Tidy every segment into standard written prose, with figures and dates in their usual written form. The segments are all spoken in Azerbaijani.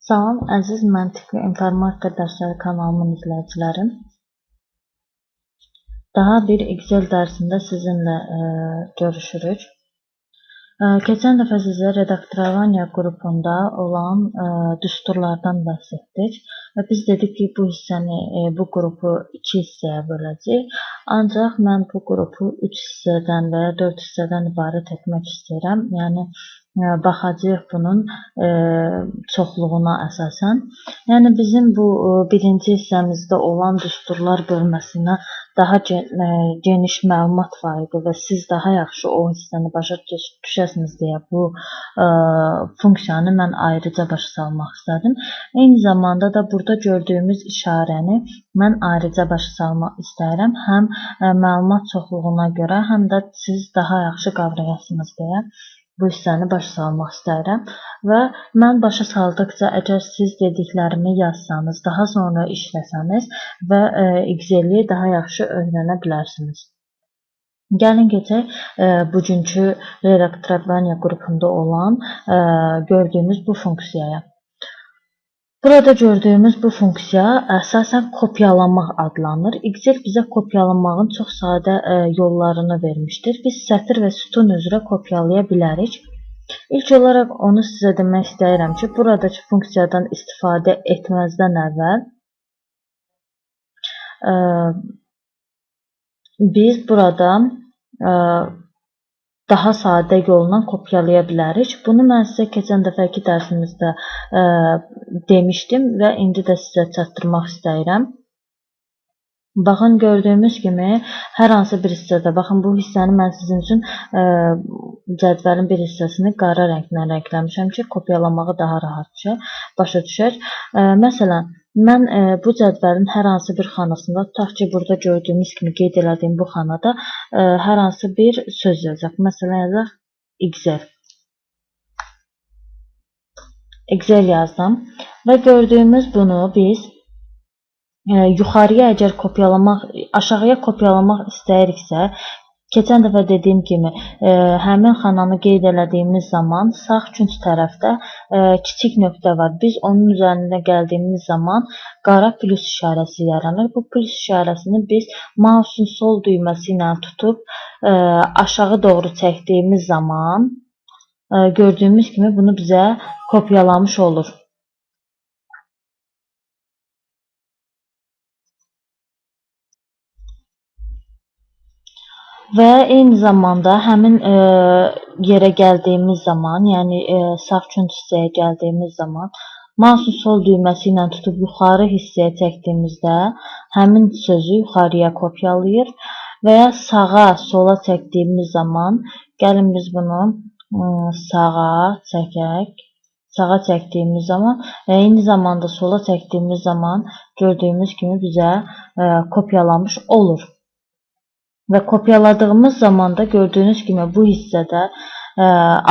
Salam, əziz məntiqli informatika dərsləri kanalımın izləyiciləri. Daha bir Excel dərsində sizinlə görüşürük. Keçən dəfə sizə Redaktorovaniya qrupunda olan düsturlardan bəhs etdik və biz dedik ki, bu hissəni, bu qrupu 2 hissəyə böləcəyik. Ancaq mən bu qrupu 3 hissədən və ya 4 hissədən ibarət etmək istəyirəm. Yəni baxacağıq bunun çoxluğuna əsasən. Yəni bizim bu birinci hissəmizdə olan düsturlar bölməsinə daha geniş məlumat var idi və siz daha yaxşı o hissəni başa düşəsiniz deyə bu funksiyanı mən ayrıca başa salmaq istədim. Eyni zamanda da burada gördüyümüz işarəni mən ayrıca başa salmaq istəyirəm. Həm məlumat çoxluğuna görə, həm də siz daha yaxşı qavrayasınız deyə bu hissəni başa salmaq istəyirəm və mən başa saldıqca əgər siz dediklərimi yazsanız, daha sonra işləsəniz və Excel-i daha yaxşı öyrənə bilərsiniz. Gəlin keçək bugünkü Redaktorovaniya qrupunda olan gördüyümüz bu funksiyaya. Burada gördüyümüz bu funksiya əsasən kopyalamaq adlanır. Excel bizə kopyalamağın çox sadə yollarını vermişdir. Biz sətr və sütun üzrə kopyalaya bilərik. İlk olaraq onu sizə demək istəyirəm ki, buradakı funksiyadan istifadə etməzdən əvvəl biz burada daha sadə yolla kopyalaya bilərik. Bunu mən sizə keçən dəfəki dərsimizdə demişdim və indi də sizə çatdırmaq istəyirəm. Baxın, gördüyümüz kimi hər hansı bir hissədə, baxın bu hissəni mən sizin üçün cədvəlin bir hissəsini qara rənglə rəngləmişəm ki, kopyalamağı daha rahatca başa düşək. Məsələn, mən bu cədvəlin hər hansı bir xanasında, tutaq ki, burada gördüyümüz kimi qeyd elədiyim bu xanada hər hansı bir söz yazacaq. Məsələn, yazacaq Excel. Excel yazdım və gördüyümüz bunu biz yuxarıya əgər kopyalamaq, aşağıya kopyalamaq istəyiriksə, keçən dəfə dediyim kimi, həmin xananı qeyd elədiyimiz zaman sağ künc tərəfdə kiçik nöqtə var. Biz onun üzərində gəldiyimiz zaman qara plus işarəsi yaranır. Bu plus işarəsini biz mausun sol düyməsi ilə tutub aşağı doğru çəkdiyimiz zaman gördüyümüz kimi bunu bizə kopyalamış olur. Və eyni zamanda həmin yerə gəldiyimiz zaman, yəni sağ künc hissəyə gəldiyimiz zaman mausun sol düyməsi ilə tutub yuxarı hissəyə çəkdiyimizdə həmin sözü yuxarıya kopyalayır və ya sağa, sola çəkdiyimiz zaman gəlin biz bunu sağa çəkək. Sağa çəkdiyimiz zaman və eyni zamanda sola çəkdiyimiz zaman gördüyümüz kimi bizə kopyalamış olur. Və kopyaladığımız zaman da gördüyünüz kimi bu hissədə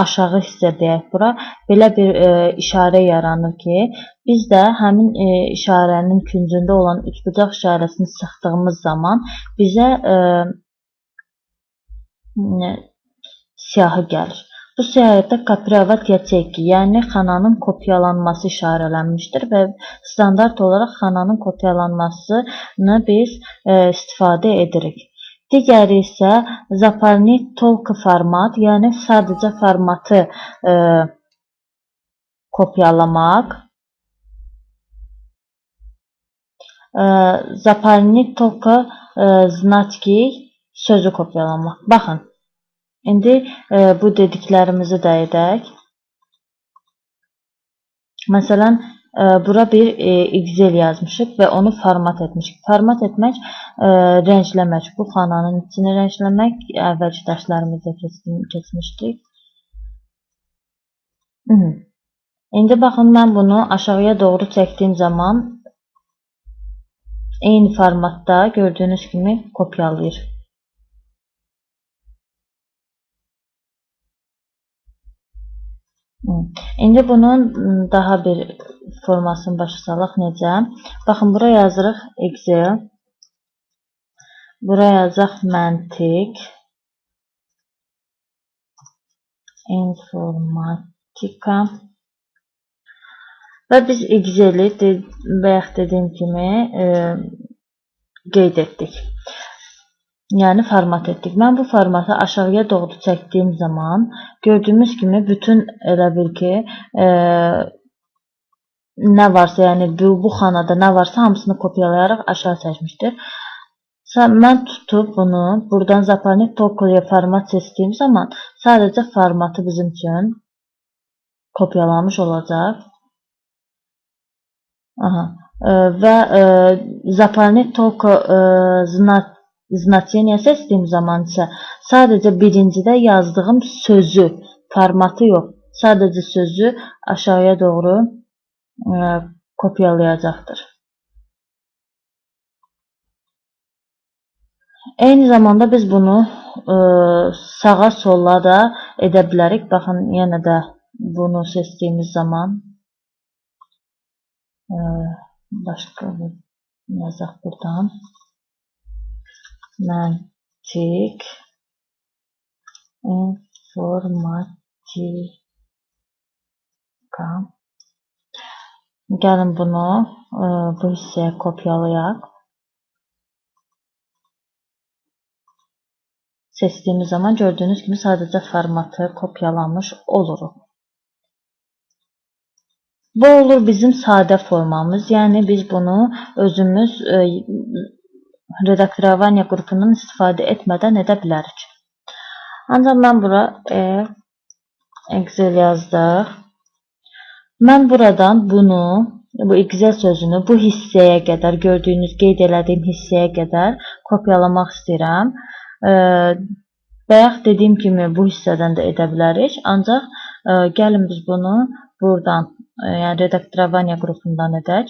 aşağı hissə deyək bura belə bir işarə yaranır ki, biz də həmin işarənin küncündə olan üçbucaq işarəsini sıxdığımız zaman bizə siyahı gəlir. Bu siyahıda kopirovat yacheyki, yəni xananın kopyalanması işarələnmişdir və standart olaraq xananın kopyalanmasını biz istifadə edirik. Digəri isə zaполнить только format, yəni sadəcə formatı kopyalamaq. Zaполнить только значки sözü kopyalamaq. Baxın, indi bu dediklərimizi də edək. Məsələn, bura bir Excel yazmışıq və onu format etmişik. Format etmək, rəngləmək. Bu xananın içini rəngləmək əvvəlki dərslərimizdə keçmişdik. İndi baxın, mən bunu aşağıya doğru çəkdiyim zaman eyni formatda gördüyünüz kimi kopyalayır. İndi bunun daha bir formasını başa salaq necə? Baxın, bura yazırıq Excel. Bura yazacaq məntiq. İnformatika. Və biz Excel-i bayaq dediyim kimi qeyd etdik. Yəni format etdik. Mən bu formatı aşağıya doğru çəkdiyim zaman gördüyümüz kimi bütün elə bil ki nə varsa, yəni bu xanada nə varsa hamısını kopyalayaraq aşağı çəkmişdir. Mən tutub bunu buradan Zapornik Tolko'ya format seçdiyim zaman sadəcə formatı bizim üçün kopyalamış olacaq. Aha. Və Zapornik Tolko znaçeniya seçdiyim zaman isə sadəcə birincidə yazdığım sözü, formatı yox, sadəcə sözü aşağıya doğru kopyalayacaqdır. Eyni zamanda biz bunu sağa sola da edə bilərik. Baxın, yenə də bunu seçdiyimiz zaman başqa bir yazaq buradan. Məntiq informatika. Gəlin bunu bu hissəyə kopyalayaq. Seçdiyimiz zaman gördüyünüz kimi sadəcə formatı kopyalamış oluruq. Bu olur bizim sadə formamız. Yəni biz bunu özümüz redaktorovaniya qrupundan istifadə etmədən edə bilərik. Ancaq mən bura Excel yazdıq. Mən buradan bunu, bu Excel sözünü bu hissəyə qədər, gördüyünüz, qeyd elədiyim hissəyə qədər kopyalamaq istəyirəm. Bayaq dediyim kimi bu hissədən də edə bilərik. Ancaq gəlin biz bunu buradan, yəni redaktorovaniya qrupundan edək.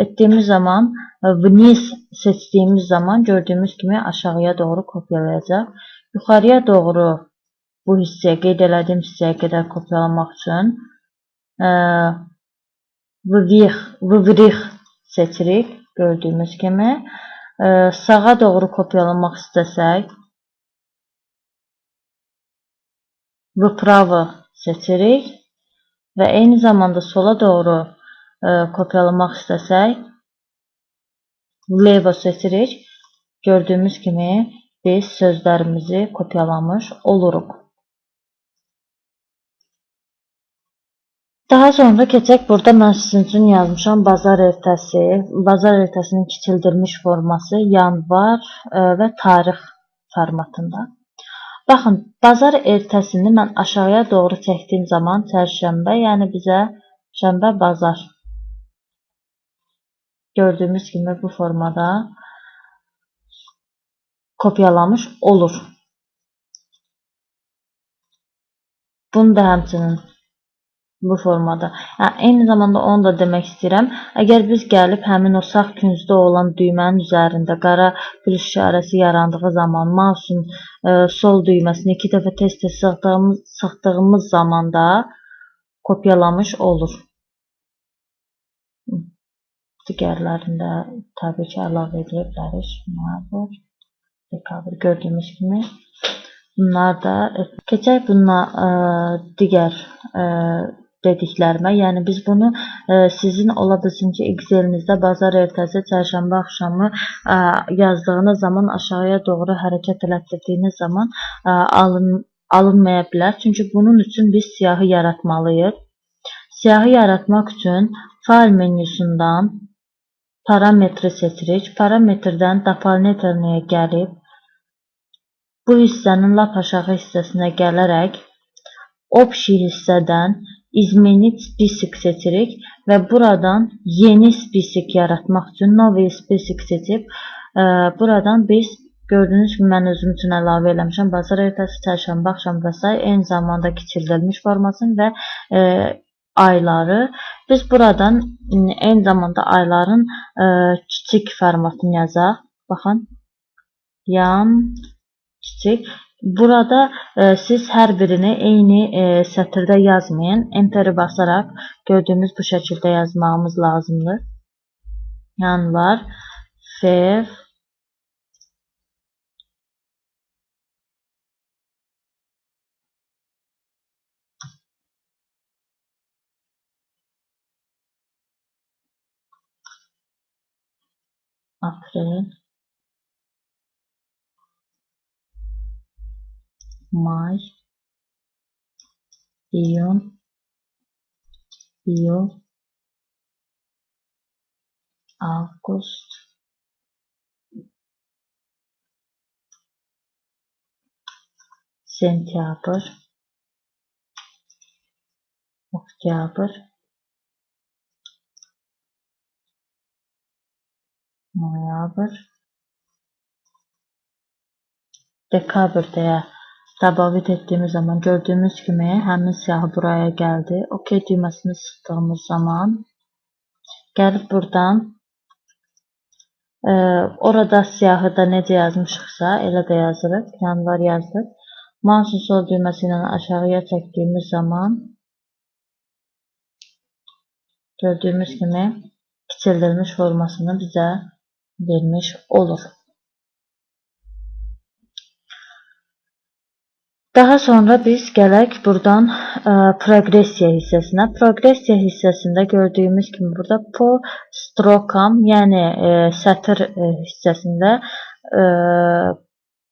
Etdiyimiz zaman, vniz seçdiyimiz zaman gördüyümüz kimi aşağıya doğru kopyalayacaq. Yuxarıya doğru bu hissəyə, qeyd elədiyim hissəyə qədər kopyalamaq üçün vvrix seçirik, gördüyümüz kimi. Sağa doğru kopyalamaq istəsək, vpravo seçirik və eyni zamanda sola doğru kopyalamaq istəsək, vlevo seçirik. Gördüyümüz kimi biz sözlərimizi kopyalamış oluruq. Daha sonra keçək, burada mən sizin üçün yazmışam bazar ertəsi. Bazar ertəsinin kiçildirilmiş forması yanvar və tarix formatında. Baxın, bazar ertəsini mən aşağıya doğru çəkdiyim zaman çərşənbə, yəni bizə şənbə bazar. Gördüyümüz kimi bu formada kopyalamış olur. Bunu da həmçinin bu formada. Yəni, eyni zamanda onu da demək istəyirəm. Əgər biz gəlib həmin o sağ küncdə olan düymənin üzərində qara plus işarəsi yarandığı zaman mausun sol düyməsini 2 dəfə tez-tez sıxdığımız zaman da kopyalamış olur. Digərlərində təbii ki, əlavə edilə bilərik. Dekabr gördüyümüz kimi. Bunlar da keçək bununla digər dediklərimə. Yəni biz bunu sizin ola bilsin ki, Excel-inizdə bazar ertəsi, çərşənbə axşamı yazdığınız zaman aşağıya doğru hərəkət elətdirdiyiniz zaman alınmaya bilər. Çünki bunun üçün biz siyahı yaratmalıyıq. Siyahı yaratmaq üçün fayl menüsündən parametri seçirik. Parametrdən doполнительныйə gəlib bu hissənin lap aşağı hissəsinə gələrək общий hissədən izmenit spesik seçirik və buradan yeni spesik yaratmaq üçün новый spesik seçib buradan biz gördüyünüz kimi mən özüm üçün əlavə eləmişəm. Bazar ertəsi, çərşənbə axşam və s. eyni zamanda kiçildilmiş formasını və ayları. Biz buradan eyni zamanda ayların kiçik formatını yazaq. Baxın, yan kiçik. Burada siz hər birini eyni sətirdə yazmayın. Enteri basaraq gördüyümüz bu şəkildə yazmağımız lazımdır. Yanvar, fev, aprel, may, iyun, iyul, avqust, sentyabr, oktyabr, noyabr, dekabr deyə davet etdiyimiz zaman gördüyümüz kimi həmin siyahı buraya gəldi. OK düyməsini sıxdığımız zaman gəlib buradan orada siyahıda necə yazmışıqsa elə də yazırıq. Yanvar yazdıq. Mouse'un sol düyməsi ilə aşağıya çəkdiyimiz zaman gördüyümüz kimi kiçildilmiş formasını bizə vermiş olur. Daha sonra biz gələk buradan progressiya hissəsinə. Progressiya hissəsində gördüyümüz kimi burada po strokam, yəni sətir hissəsində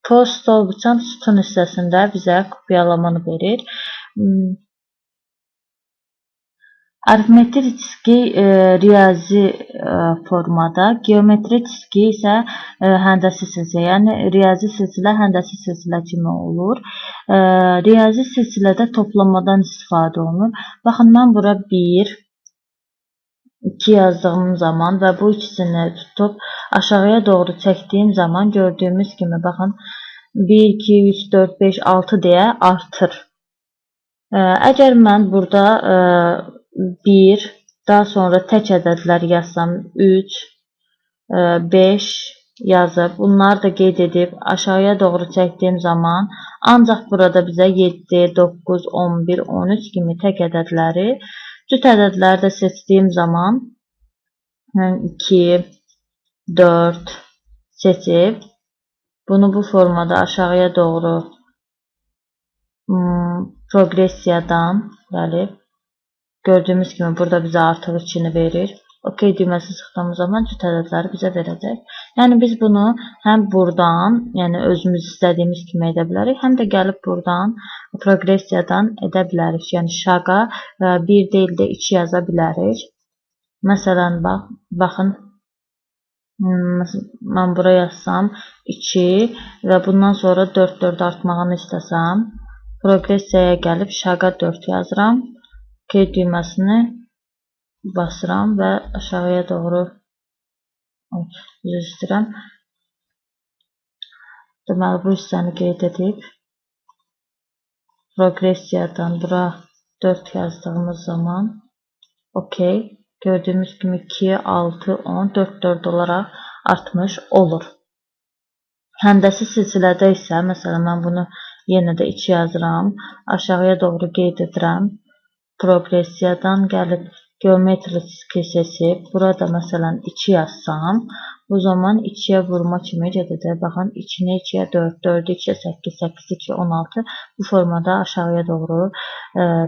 po stolbuçam sütun hissəsində bizə kopyalamanı verir. Aritmetik cizgi riyazi formada, geometrik cizgi isə həndəsi silsilə, yəni riyazi silsilə həndəsi silsilə kimi olur. Riyazi silsilədə toplamadan istifadə olunur. Baxın, mən bura 1, 2 yazdığım zaman və bu ikisini tutub aşağıya doğru çəkdiyim zaman gördüyümüz kimi, baxın, 1, 2, 3, 4, 5, 6 deyə artır. Əgər mən burada 1, daha sonra tək ədədlər yazsam 3, 5 yazıb, bunları da qeyd edib aşağıya doğru çəkdiyim zaman ancaq burada bizə 7, 9, 11, 13 kimi tək ədədləri, cüt ədədləri də seçdiyim zaman 2, 4 seçib bunu bu formada aşağıya doğru progressiyadan gəlib gördüyümüz kimi burada bizə artıq 2-ni verir. OK düyməsi sıxdığımız zaman cüt ədədləri bizə verəcək. Yəni biz bunu həm buradan, yəni özümüz istədiyimiz kimi edə bilərik, həm də gəlib buradan progressiyadan edə bilərik. Yəni şaqa 1 deyil də 2 yaza bilərik. Məsələn, baxın, mən buraya yazsam 2 və bundan sonra 4 artmağını istəsəm, progressiyaya gəlib şaqa 4 yazıram. OK düyməsini basıram və aşağıya doğru üzr istəyirəm. Deməli, bu hissəni qeyd edib progressiyadan bura 4 yazdığımız zaman OK, gördüyümüz kimi 2, 6, 10, 4 olaraq artmış olur. Həndəsi silsilədə isə, məsələn, mən bunu yenə də 2 yazıram, aşağıya doğru qeyd edirəm. Progressiyadan gəlib geometri cizgi seçib, burada məsələn 2 yazsam, bu zaman 2-yə vurma kimi gedəcək. Baxın, 2-ni 2-yə 4, 4-ü 2-yə 8, 8-i 2-yə 16. Bu formada aşağıya doğru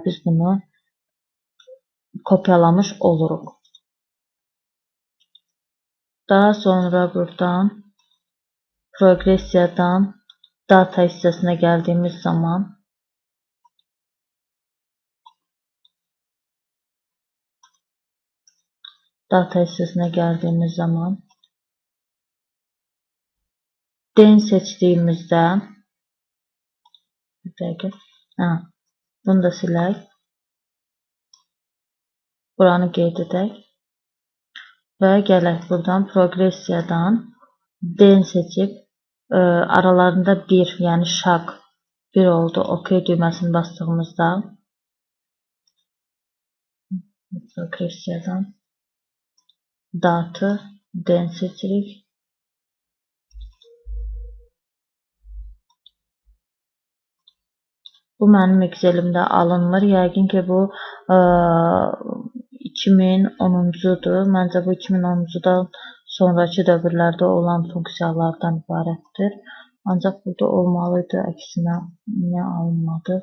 biz bunu kopyalamış oluruq. Daha sonra buradan progressiyadan data hissəsinə gəldiyimiz zaman data hissəsinə gəldiyimiz zaman den seçdiyimizdə bir dəqiqə, bunu da silək. Buranı qeyd edək və gələk buradan progressiyadan den seçib aralarında 1, yəni şaq 1 oldu. OK düyməsini bastığımızda progressiyadan datı den seçirik. Bu mənim Excelimdə alınmır. Yəqin ki, bu 2010-cudur. Məncə bu 2010-cudan sonraki dövrlərdə olan funksiyalardan ibarətdir. Ancaq burada olmalıydı, əksinə niyə alınmadı?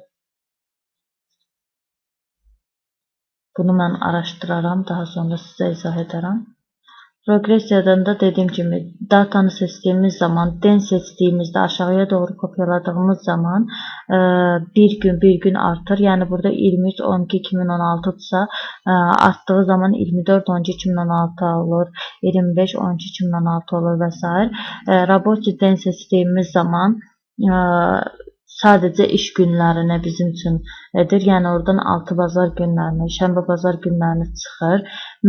Bunu mən araşdıraram, daha sonra sizə izah edərəm. Progressiyadan da dediyim kimi datanı seçdiyimiz zaman, den seçdiyimizdə aşağıya doğru kopyaladığımız zaman bir gün artır. Yəni burada 23-12-2016-dırsa, artdığı zaman 24-12-2016 olur, 25-12-2016 olur və s. Рабочий den seçdiyimiz zaman sadəcə iş günlərinə bizim üçün edir. Yəni oradan 6 bazar günlərini, şənbə bazar günlərini çıxır.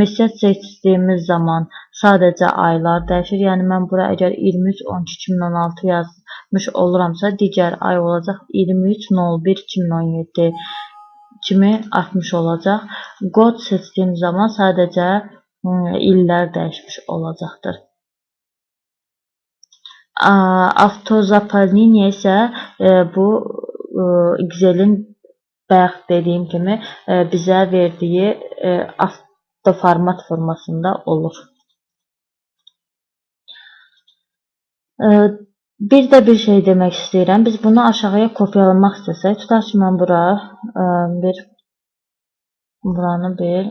Mesaj seçdiyimiz zaman sadəcə aylar dəyişir. Yəni mən bura əgər 23-12-2016 yazmış oluramsa, digər ay olacaq 23-01-2017 kimi artmış olacaq. Qod seçdiyim zaman sadəcə illər dəyişmiş olacaqdır. Avtozapalniya isə bu Excel'in bayaq dediyim kimi bizə verdiyi avtoformat formasında olur. Bir də bir şey demək istəyirəm. Biz bunu aşağıya kopyalamaq istəsək, tutaq ki, mən buranı bir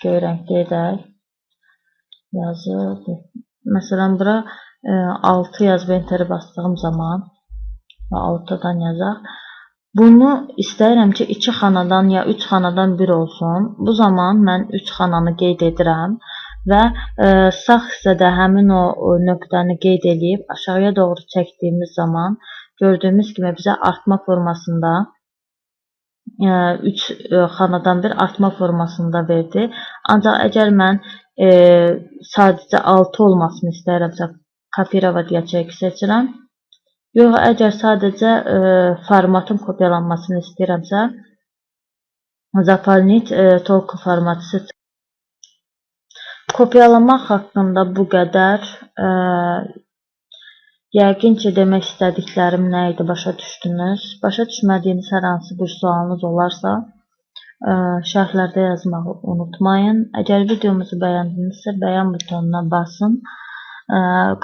göy rəngdə edək. Yazı. Məsələn, bura 6 yazıb enteri bastığım zaman və ortadan yazaq. Bunu istəyirəm ki, 2 xanadan ya 3 xanadan bir olsun. Bu zaman mən 3 xananı qeyd edirəm və sağ hissədə həmin o nöqtəni qeyd edib aşağıya doğru çəkdiyimiz zaman gördüyümüz kimi bizə artma formasında 3 xanadan bir artma formasında verdi. Ancaq əgər mən sadəcə 6 olmasını istəyirəmsə, kopirovat yaçək seçirəm. Yox, əgər sadəcə formatın kopyalanmasını istəyirəmsə, Zaполнить только formatı seçirəm. Kopyalamaq haqqında bu qədər. Yəqin ki, demək istədiklərim nə idi, başa düşdünüz. Başa düşmədiyiniz hər hansı bir sualınız olarsa, şərhlərdə yazmağı unutmayın. Əgər videomuzu bəyəndinizsə, bəyən butonuna basın.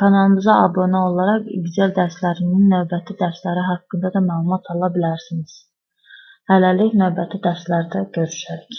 Kanalımıza abunə olaraq Excel dərslərinin növbəti dərsləri haqqında da məlumat ala bilərsiniz. Hələlik növbəti dərslərdə görüşərik.